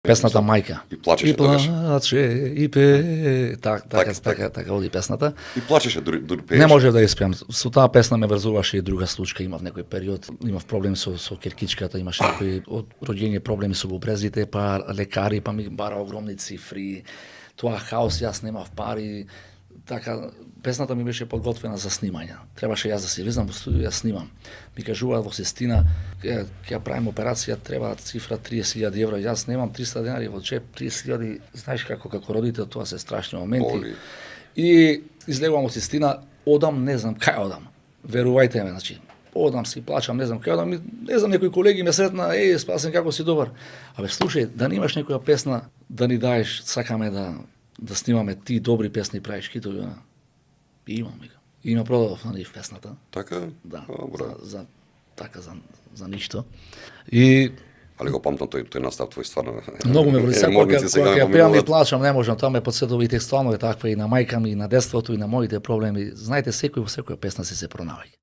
Песната Мајка. И плачеше тогаш. плаче, и пее. Така оди песната. И плачеше дури пееш. Не може да ја испеам. Со таа песна ме врзуваше и друга случка. Имав некој период, имав проблеми со керкичката, имаше некои од роѓење проблеми со бубрезите, па лекари, па ми бара огромни цифри. Тоа хаос, јас немав пари. Така, песната ми беше подготвена за снимање. Требаше јас да се влезам во студио да снимам. Ми кажуваат во Сестина, ќе ја правим операција, треба цифра 30.000 евра. Јас немам 300 денари во джеп, 30.000, знаеш како родител, тоа се страшни моменти. Боли. И излегувам од Сестина, одам, не знам кај одам. Верувајте ме, значи, одам си, плачам, не знам кај одам, не знам, некои колеги ме сретна, Спасен, како си добар. Абе, слушај, да немаш некоја песна да ни даеш, сакаме да снимаме, ти добри песни правиш, китови, и имам, и ме продадов на нив песната. Така? Да, Добро. за ништо. И Али го памтам тој настав твој стварно. многу ме врзи, Емоциите сега кога ме ја пеам и поминуваат. плачам, не можам, тоа ме подсетува и текстуално е таква и на мајка ми, и на детството, и на моите проблеми. Знаете, секој во секоја песна се пронаоѓа.